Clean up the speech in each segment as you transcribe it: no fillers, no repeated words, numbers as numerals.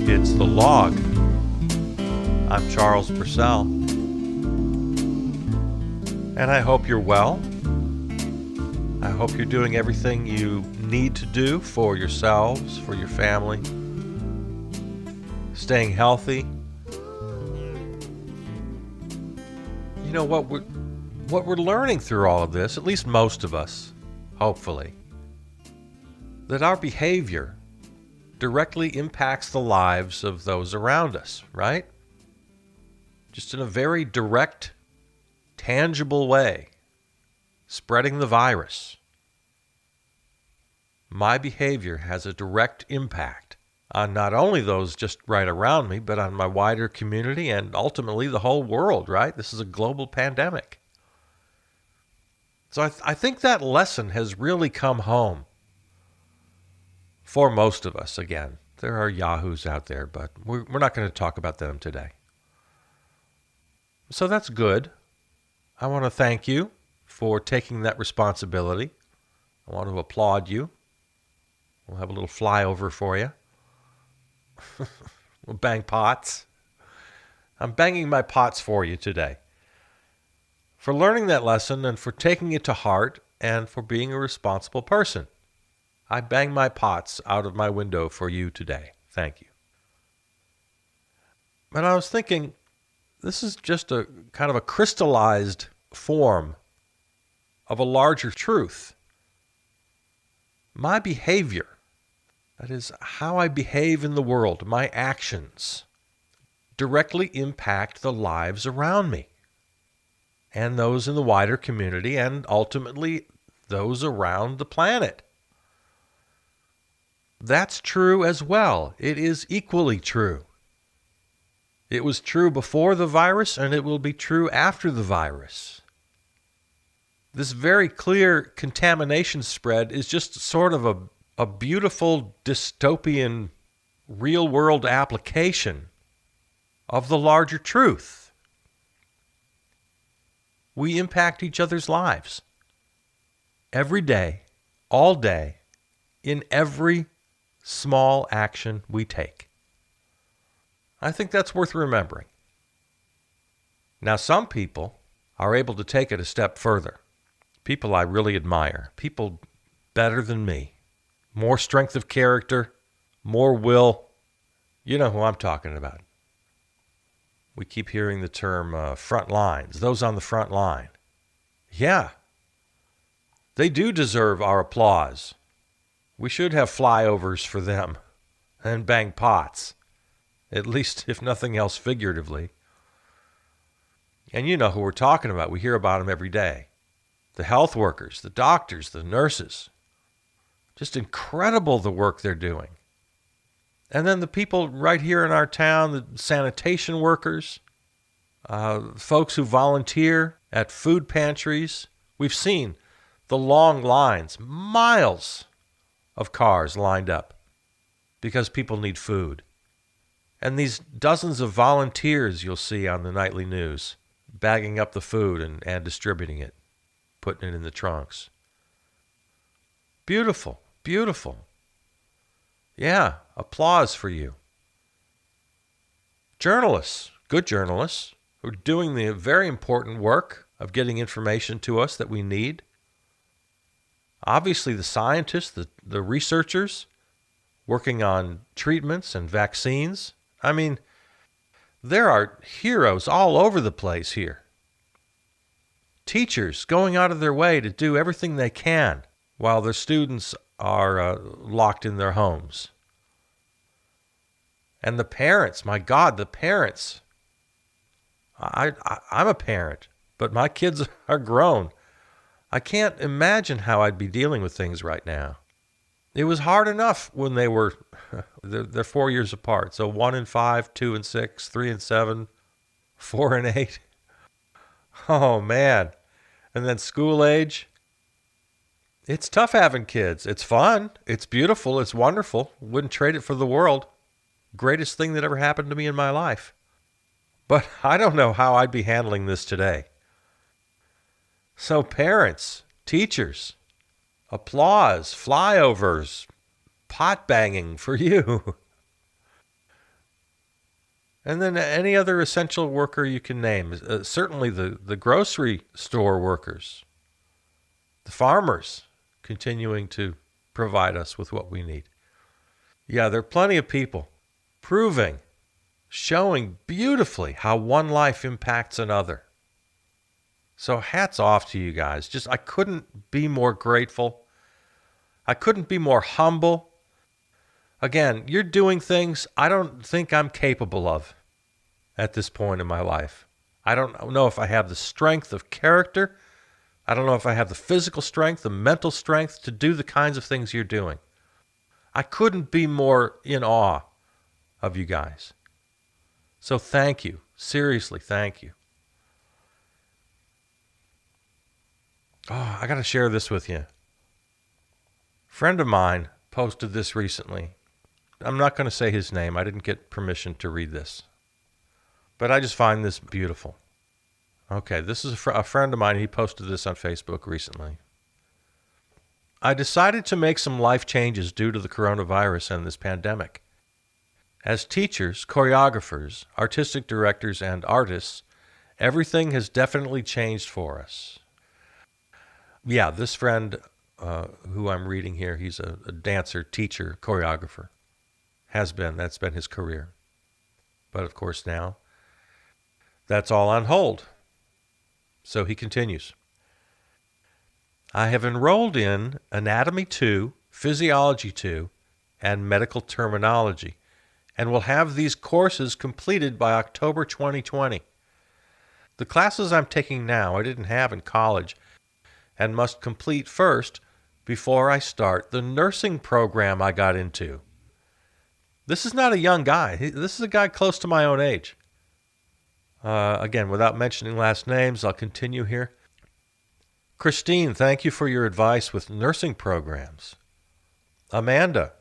It's The Log. I'm Charles Purcell, and I hope you're well. I hope you're doing everything you need to do for yourselves, for your family, staying healthy. You know what we're learning through all of this, at least most of us, hopefully, that our behavior directly impacts the lives of those around us, right? Just in a very direct, tangible way, spreading the virus. My behavior has a direct impact on not only those just right around me, but on my wider community and ultimately the whole world, right? This is a global pandemic. So I think that lesson has really come home for most of us. Again, there are yahoos out there, but we're not going to talk about them today. So that's good. I want to thank you for taking that responsibility. I want to applaud you. We'll have a little flyover for you. We'll bang pots. I'm banging my pots for you today. For learning that lesson and for taking it to heart and for being a responsible person. I bang my pots out of my window for you today. Thank you. And I was thinking, this is just a kind of a crystallized form of a larger truth. My behavior, that is how I behave in the world, my actions, directly impact the lives around me and those in the wider community and ultimately those around the planet. That's true as well. It is equally true. It was true before the virus, and it will be true after the virus. This very clear contamination spread is just sort of a beautiful dystopian real-world application of the larger truth. We impact each other's lives every day, all day, in every small action we take. I think that's worth remembering. Now, some people are able to take it a step further. People I really admire. People better than me. More strength of character, more will. You know who I'm talking about. We keep hearing the term front lines, those on the front line. Yeah, they do deserve our applause. We should have flyovers for them and bang pots, at least if nothing else figuratively. And you know who we're talking about. We hear about them every day. The health workers, the doctors, the nurses. Just incredible the work they're doing. And then the people right here in our town, the sanitation workers, folks who volunteer at food pantries. We've seen the long lines, miles of cars lined up because people need food. And these dozens of volunteers you'll see on the nightly news bagging up the food and distributing it, putting it in the trunks. Beautiful, beautiful. Yeah, applause for you. Journalists, good journalists, who are doing the very important work of getting information to us that we need. Obviously, the scientists, the researchers working on treatments and vaccines. I mean, there are heroes all over the place here. Teachers going out of their way to do everything they can while their students are locked in their homes. And the parents, my God, the parents. I'm a parent, but my kids are grown. I can't imagine how I'd be dealing with things right now. It was hard enough when they were, they're 4 years apart. So 1 and 5, 2 and 6, 3 and 7, 4 and 8. Oh, man. And then school age. It's tough having kids. It's fun. It's beautiful. It's wonderful. Wouldn't trade it for the world. Greatest thing that ever happened to me in my life. But I don't know how I'd be handling this today. So parents, teachers, applause, flyovers, pot banging for you. And then any other essential worker you can name. Certainly the grocery store workers, the farmers continuing to provide us with what we need. Yeah, there are plenty of people proving, showing beautifully how one life impacts another. So hats off to you guys. I couldn't be more grateful. I couldn't be more humble. Again, you're doing things I don't think I'm capable of at this point in my life. I don't know if I have the strength of character. I don't know if I have the physical strength, the mental strength to do the kinds of things you're doing. I couldn't be more in awe of you guys. So thank you. Seriously, thank you. Oh, I got to share this with you. A friend of mine posted this recently. I'm not going to say his name. I didn't get permission to read this. But I just find this beautiful. Okay, this is a friend of mine. He posted this on Facebook recently. I decided to make some life changes due to the coronavirus and this pandemic. As teachers, choreographers, artistic directors, and artists, everything has definitely changed for us. Yeah, this friend who I'm reading here, he's a dancer, teacher, choreographer. That's been his career. But of course now, that's all on hold. So he continues. I have enrolled in Anatomy 2, Physiology 2, and Medical Terminology, and will have these courses completed by October 2020. The classes I'm taking now I didn't have in college and must complete first before I start the nursing program I got into. This is not a young guy. This is a guy close to my own age. Again, without mentioning last names, I'll continue here. Christine, thank you for your advice with nursing programs. Amanda,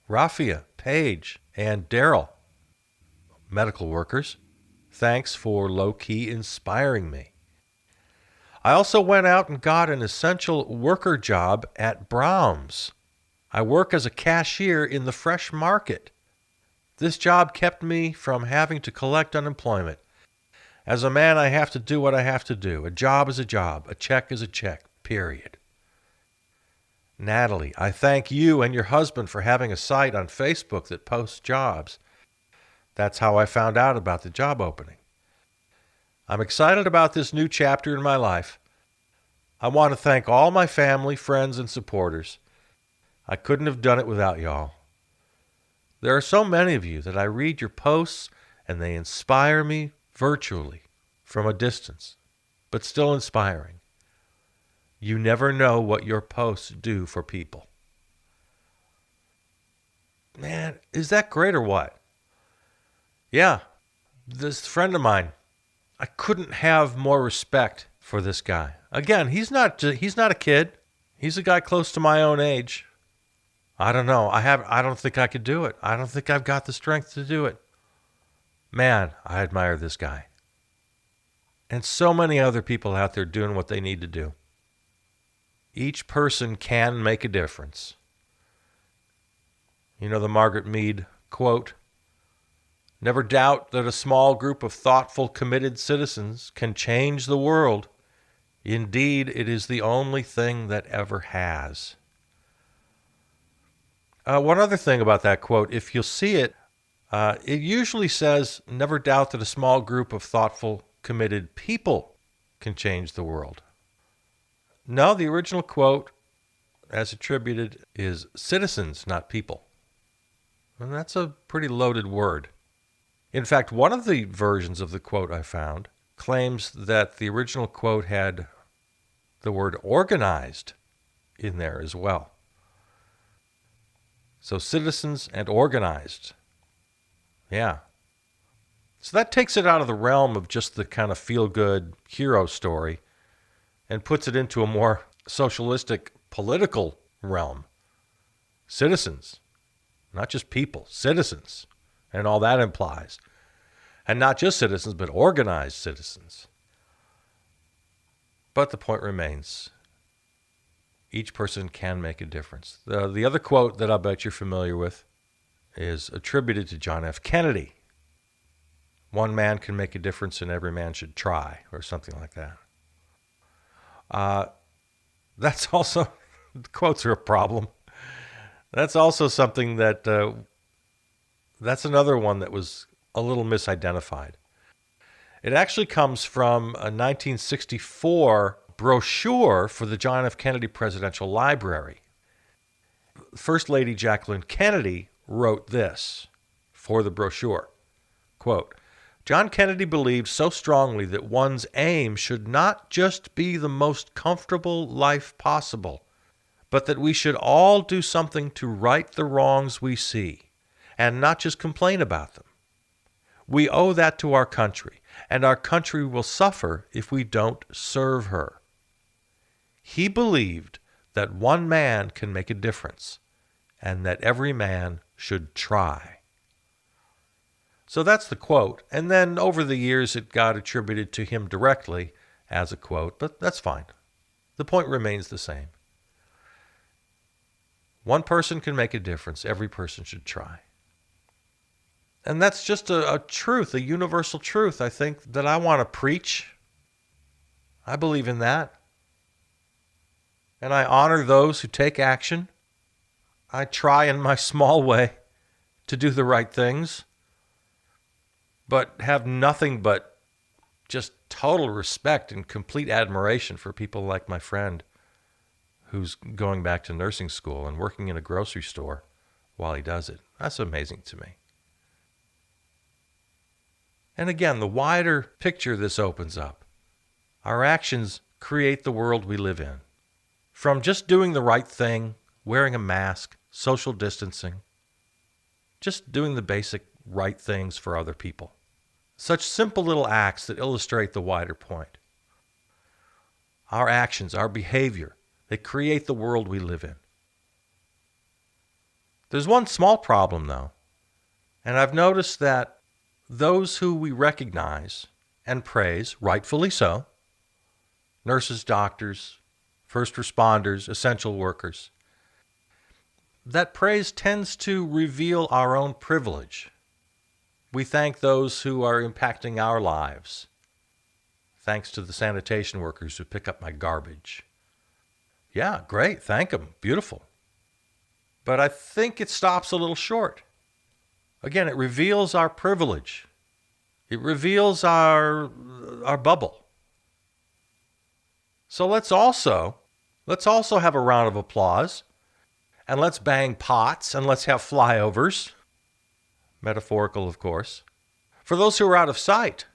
Rafia, Paige, and Daryl, medical workers, thanks for low-key inspiring me. I also went out and got an essential worker job at Brahms. I work as a cashier in the fresh market. This job kept me from having to collect unemployment. As a man, I have to do what I have to do. A job is a job. A check is a check, period. Natalie, I thank you and your husband for having a site on Facebook that posts jobs. That's how I found out about the job opening. I'm excited about this new chapter in my life. I want to thank all my family, friends, and supporters. I couldn't have done it without y'all. There are so many of you that I read your posts and they inspire me virtually from a distance, but still inspiring. You never know what your posts do for people. Man, is that great or what? Yeah, this friend of mine, I couldn't have more respect for this guy. Again, he's not a kid. He's a guy close to my own age. I don't know. I don't think I could do it. I don't think I've got the strength to do it. Man, I admire this guy. And so many other people out there doing what they need to do. Each person can make a difference. You know the Margaret Mead quote, "Never doubt that a small group of thoughtful, committed citizens can change the world. Indeed, it is the only thing that ever has." One other thing about that quote, if you'll see it, it usually says, "Never doubt that a small group of thoughtful, committed people can change the world." No, the original quote, as attributed, is citizens, not people. And that's a pretty loaded word. In fact, one of the versions of the quote I found claims that the original quote had the word organized in there as well. So citizens and organized. Yeah. So that takes it out of the realm of just the kind of feel-good hero story and puts it into a more socialistic political realm. Citizens, not just people, citizens, and all that implies. And not just citizens, but organized citizens. But the point remains, each person can make a difference. The other quote that I bet you're familiar with is attributed to John F. Kennedy. One man can make a difference and every man should try, or something like that. That's also, quotes are a problem. That's also something that, that's another one that was a little misidentified. It actually comes from a 1964 brochure for the John F. Kennedy Presidential Library. First Lady Jacqueline Kennedy wrote this for the brochure. Quote, John Kennedy believed so strongly that one's aim should not just be the most comfortable life possible, but that we should all do something to right the wrongs we see, and not just complain about them. We owe that to our country, and our country will suffer if we don't serve her. He believed that one man can make a difference, and that every man should try. So that's the quote, and then over the years it got attributed to him directly as a quote, but that's fine. The point remains the same. One person can make a difference. Every person should try. And that's just a truth, a universal truth, I think, that I want to preach. I believe in that. And I honor those who take action. I try in my small way to do the right things, but have nothing but just total respect and complete admiration for people like my friend who's going back to nursing school and working in a grocery store while he does it. That's amazing to me. And again, the wider picture this opens up. Our actions create the world we live in. From just doing the right thing, wearing a mask, social distancing, just doing the basic right things for other people. Such simple little acts that illustrate the wider point. Our actions, our behavior, they create the world we live in. There's one small problem, though, and I've noticed that those who we recognize and praise, rightfully so, nurses, doctors, first responders, essential workers, that praise tends to reveal our own privilege. We thank those who are impacting our lives. Thanks to the sanitation workers who pick up my garbage. Yeah, great, thank them, beautiful. But I think it stops a little short. Again, it reveals our privilege. It reveals our bubble. So let's also have a round of applause, and let's bang pots, and let's have flyovers. Metaphorical, of course. For those who are out of sight.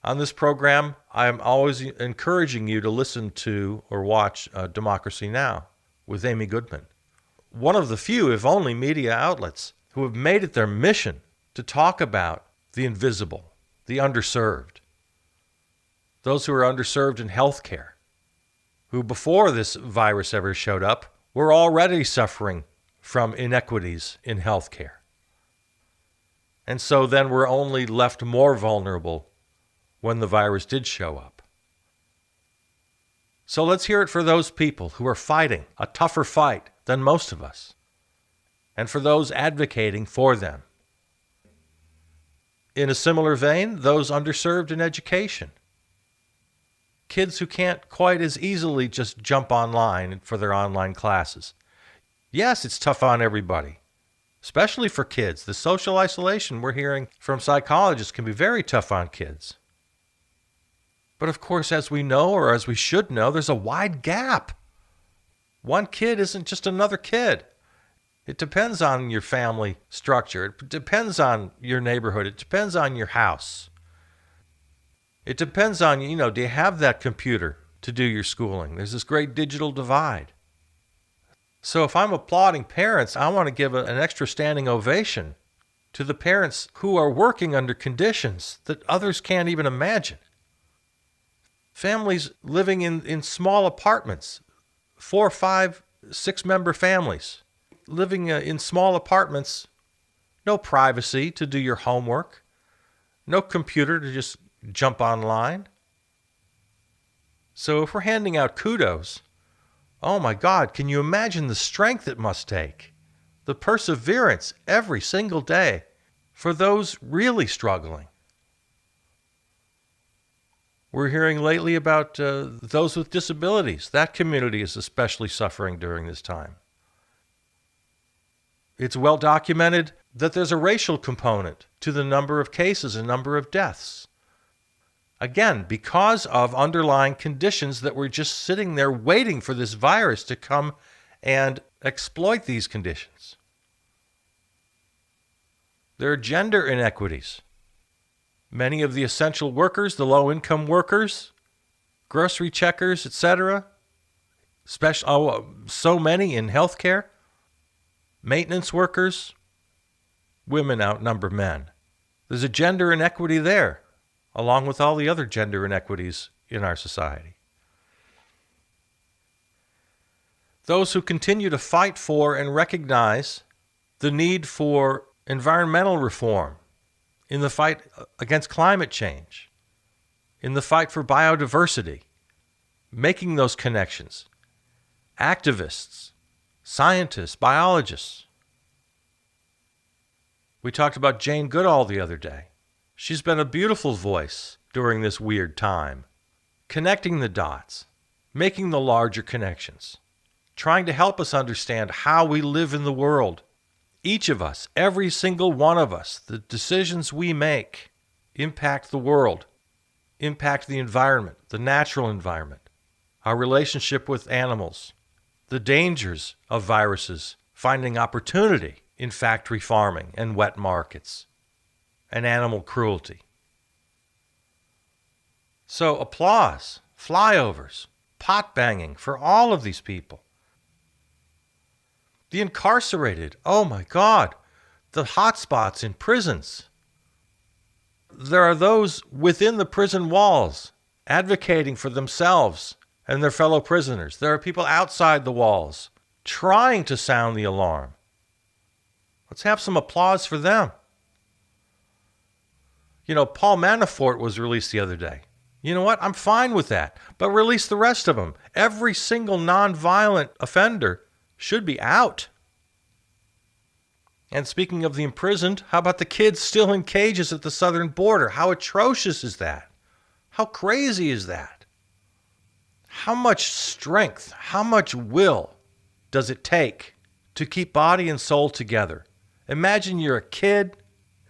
On this program, I'm always encouraging you to listen to or watch Democracy Now! With Amy Goodman. One of the few, if only, media outlets who have made it their mission to talk about the invisible, the underserved, those who are underserved in healthcare, who before this virus ever showed up were already suffering from inequities in healthcare. And so then we're only left more vulnerable when the virus did show up. So let's hear it for those people who are fighting a tougher fight than most of us, and for those advocating for them. In a similar vein, those underserved in education. Kids who can't quite as easily just jump online for their online classes. Yes, it's tough on everybody, especially for kids. The social isolation we're hearing from psychologists can be very tough on kids. But of course, as we know, or as we should know, there's a wide gap. One kid isn't just another kid. It depends on your family structure. It depends on your neighborhood. It depends on your house. It depends on, do you have that computer to do your schooling? There's this great digital divide. So if I'm applauding parents, I want to give an extra standing ovation to the parents who are working under conditions that others can't even imagine. Families living in small apartments, 4, 5, 6-member families, living in small apartments, no privacy to do your homework, no computer to just jump online. So if we're handing out kudos, oh my God, can you imagine the strength it must take? The perseverance every single day for those really struggling. We're hearing lately about those with disabilities. That community is especially suffering during this time. It's well documented that there's a racial component to the number of cases and number of deaths. Again, because of underlying conditions that were just sitting there waiting for this virus to come and exploit these conditions. There are gender inequities. Many of the essential workers, the low-income workers, grocery checkers, etc., so many in healthcare, maintenance workers, women outnumber men. There's a gender inequity there, along with all the other gender inequities in our society. Those who continue to fight for and recognize the need for environmental reform, in the fight against climate change, in the fight for biodiversity, making those connections, activists, scientists, biologists. We talked about Jane Goodall the other day. She's been a beautiful voice during this weird time, connecting the dots, making the larger connections, trying to help us understand how we live in the world. Each of us, every single one of us, the decisions we make impact the world, impact the environment, the natural environment, our relationship with animals, the dangers of viruses finding opportunity in factory farming and wet markets, and animal cruelty. So applause, flyovers, pot banging for all of these people. The incarcerated, oh my God, the hotspots in prisons. There are those within the prison walls advocating for themselves and their fellow prisoners. There are people outside the walls trying to sound the alarm. Let's have some applause for them. You know, Paul Manafort was released the other day. You know what? I'm fine with that. But release the rest of them. Every single nonviolent offender should be out. And speaking of the imprisoned, how about the kids still in cages at the southern border? How atrocious is that? How crazy is that? How much strength, how much will does it take to keep body and soul together? Imagine you're a kid.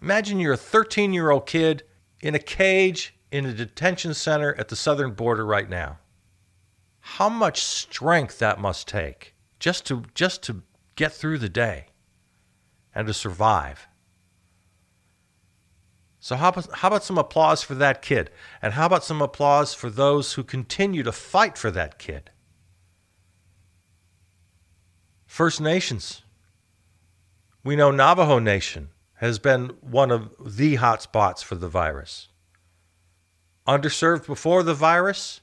Imagine you're a 13-year-old kid in a cage in a detention center at the southern border right now. How much strength that must take just to get through the day and to survive. So how about some applause for that kid? And how about some applause for those who continue to fight for that kid? First Nations. We know Navajo Nation has been one of the hot spots for the virus. Underserved before the virus,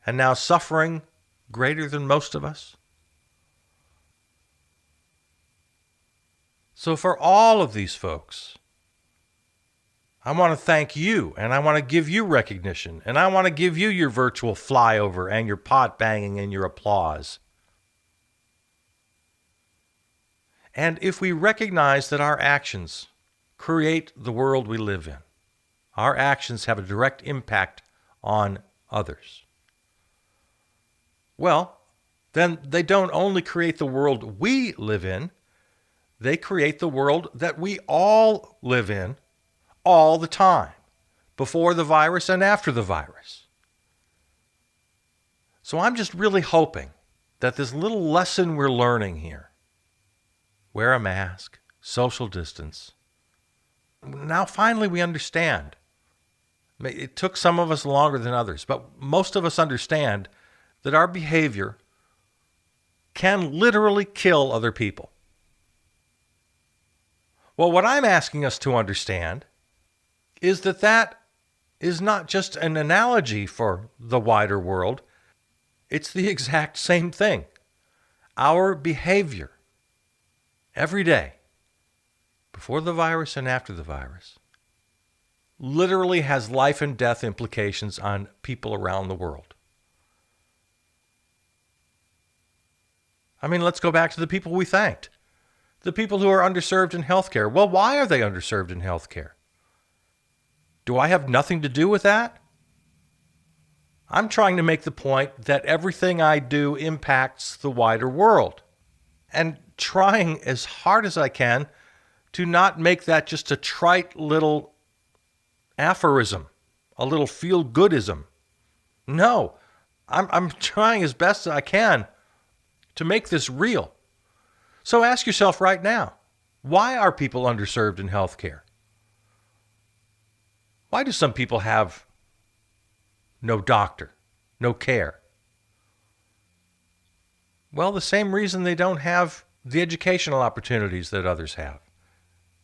and now suffering greater than most of us. So for all of these folks, I want to thank you, and I want to give you recognition, and I want to give you your virtual flyover and your pot banging and your applause. And if we recognize that our actions create the world we live in, our actions have a direct impact on others, well, then they don't only create the world we live in, they create the world that we all live in all the time, before the virus and after the virus. So I'm just really hoping that this little lesson we're learning here, wear a mask, social distance, now finally we understand. It took some of us longer than others, but most of us understand that our behavior can literally kill other people. Well, what I'm asking us to understand is that is not just an analogy for the wider world. It's the exact same thing. Our behavior every day, before the virus and after the virus, literally has life and death implications on people around the world. I mean, let's go back to the people we thanked. The people who are underserved in healthcare. Well, why are they underserved in healthcare? Do I have nothing to do with that? I'm trying to make the point that everything I do impacts the wider world, and trying as hard as I can to not make that just a trite little aphorism, a little feel-goodism. No, I'm trying as best as I can to make this real. So ask yourself right now, why are people underserved in healthcare? Why do some people have no doctor, no care? Well, the same reason they don't have the educational opportunities that others have.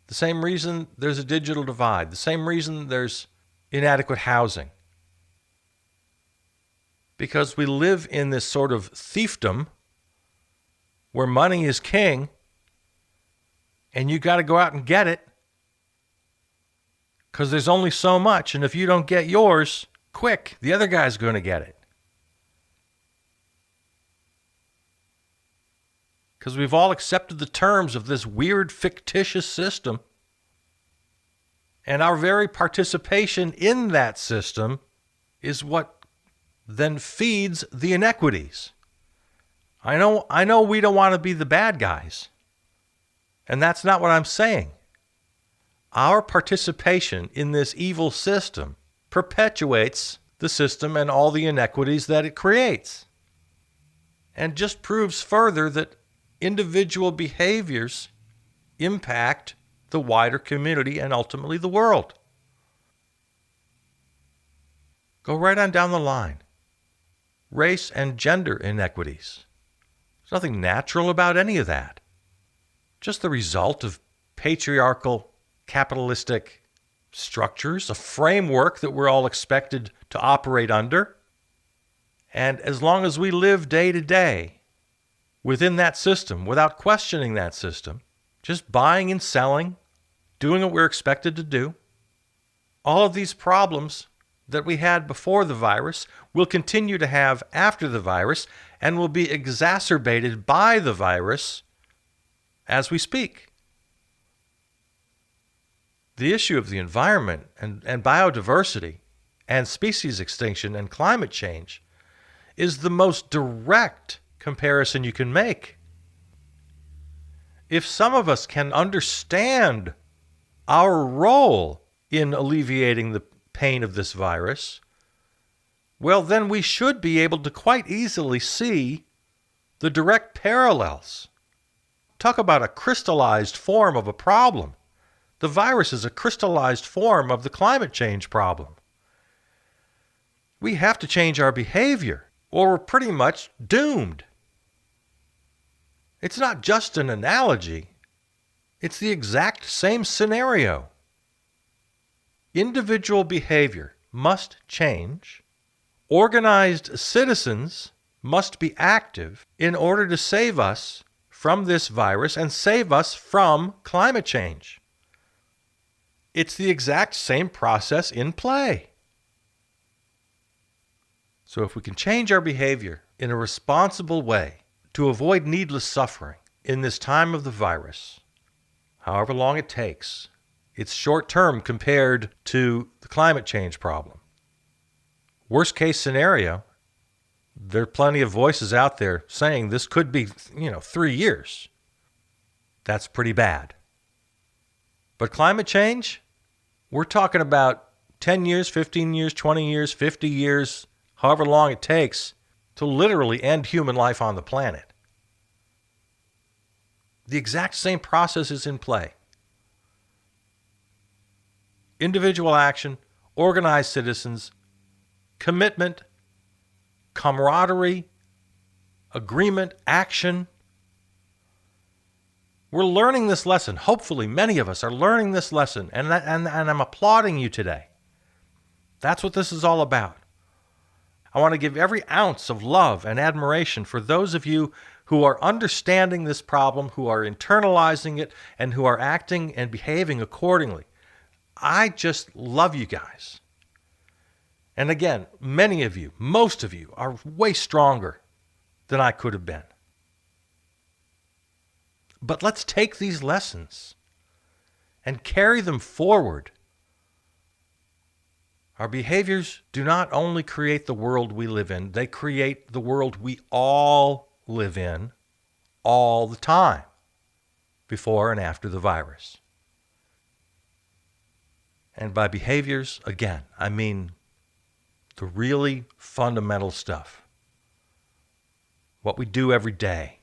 The same reason there's a digital divide. The same reason there's inadequate housing. Because we live in this sort of fiefdom where money is king and you got to go out and get it because there's only so much. And if you don't get yours quick, the other guy's going to get it. Because we've all accepted the terms of this weird, fictitious system. And our very participation in that system is what then feeds the inequities. I know we don't want to be the bad guys. And that's not what I'm saying. Our participation in this evil system perpetuates the system and all the inequities that it creates. And just proves further that individual behaviors impact the wider community and ultimately the world. Go right on down the line. Race and gender inequities. There's nothing natural about any of that. Just the result of patriarchal, capitalistic structures, a framework that we're all expected to operate under. And as long as we live day to day within that system, without questioning that system, just buying and selling, doing what we're expected to do, all of these problems that we had before the virus will continue to have after the virus and will be exacerbated by the virus as we speak. The issue of the environment and biodiversity and species extinction and climate change is the most direct comparison you can make. If some of us can understand our role in alleviating the pain of this virus, well, then we should be able to quite easily see the direct parallels. Talk about a crystallized form of a problem. The virus is a crystallized form of the climate change problem. We have to change our behavior, or we're pretty much doomed. It's not just an analogy. It's the exact same scenario. Individual behavior must change. Organized citizens must be active in order to save us from this virus and save us from climate change. It's the exact same process in play. So if we can change our behavior in a responsible way to avoid needless suffering in this time of the virus, however long it takes, it's short term compared to the climate change problem. Worst case scenario, there are plenty of voices out there saying this could be, 3 years. That's pretty bad. But climate change, we're talking about 10 years, 15 years, 20 years, 50 years, however long it takes to literally end human life on the planet. The exact same process is in play. Individual action, organized citizens, commitment, camaraderie, agreement, action. We're learning this lesson. Hopefully, many of us are learning this lesson, and I'm applauding you today. That's what this is all about. I want to give every ounce of love and admiration for those of you who are understanding this problem, who are internalizing it, and who are acting and behaving accordingly. I just love you guys. And again, many of you, most of you, are way stronger than I could have been. But let's take these lessons and carry them forward. Our behaviors do not only create the world we live in, they create the world we all live in all the time, before and after the virus. And by behaviors, again, I mean the really fundamental stuff. What we do every day,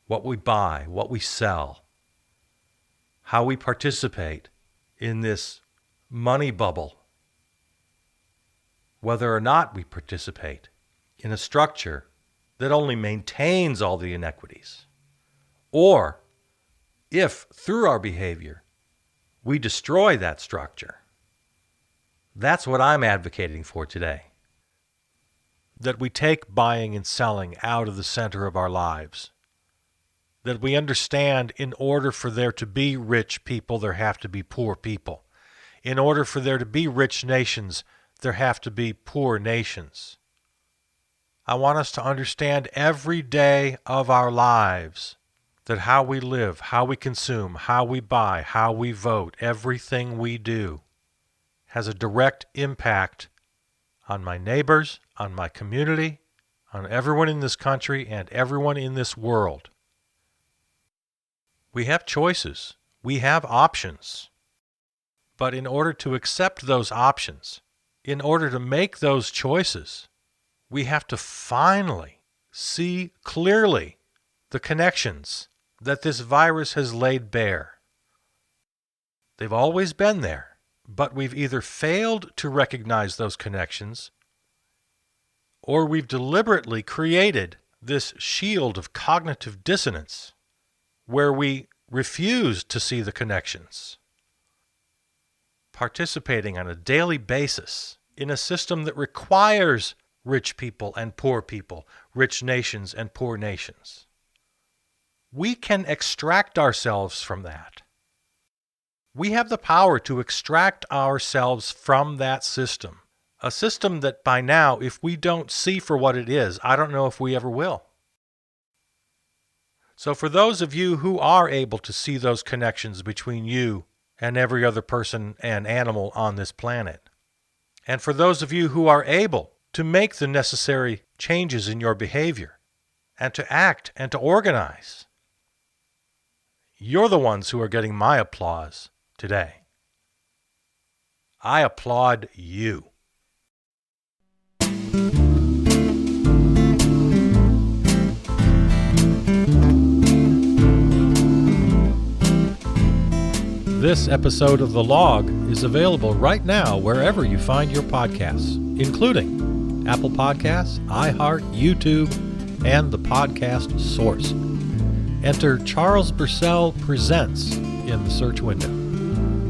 what we buy, what we sell, how we participate in this money bubble, whether or not we participate in a structure that only maintains all the inequities, or if through our behavior we destroy that structure. That's what I'm advocating for today. That we take buying and selling out of the center of our lives. That we understand in order for there to be rich people, there have to be poor people. In order for there to be rich nations, there have to be poor nations. I want us to understand every day of our lives that how we live, how we consume, how we buy, how we vote, everything we do has a direct impact on my neighbors, on my community, on everyone in this country, and everyone in this world. We have choices. We have options. But in order to accept those options, in order to make those choices, we have to finally see clearly the connections that this virus has laid bare. They've always been there, but we've either failed to recognize those connections, or we've deliberately created this shield of cognitive dissonance where we refuse to see the connections, participating on a daily basis in a system that requires rich people and poor people, rich nations and poor nations. We can extract ourselves from that. We have the power to extract ourselves from that system. A system that by now, if we don't see for what it is, I don't know if we ever will. So for those of you who are able to see those connections between you and every other person and animal on this planet, and for those of you who are able to make the necessary changes in your behavior and to act and to organize, you're the ones who are getting my applause today. I applaud you. This episode of The Log is available right now wherever you find your podcasts, including Apple Podcasts, iHeart, YouTube, and the podcast Source. Enter Charles Bursell Presents in the search window.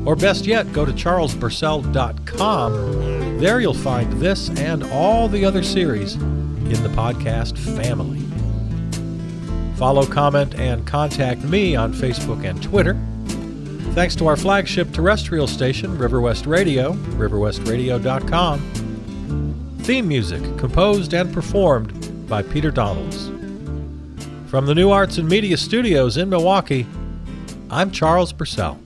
Or best yet, go to charlesbursell.com. There you'll find this and all the other series in the podcast family. Follow, comment, and contact me on Facebook and Twitter. Thanks to our flagship terrestrial station, River West Radio, riverwestradio.com. Theme music composed and performed by Peter Donalds. From the New Arts and Media Studios in Milwaukee, I'm Charles Bursell.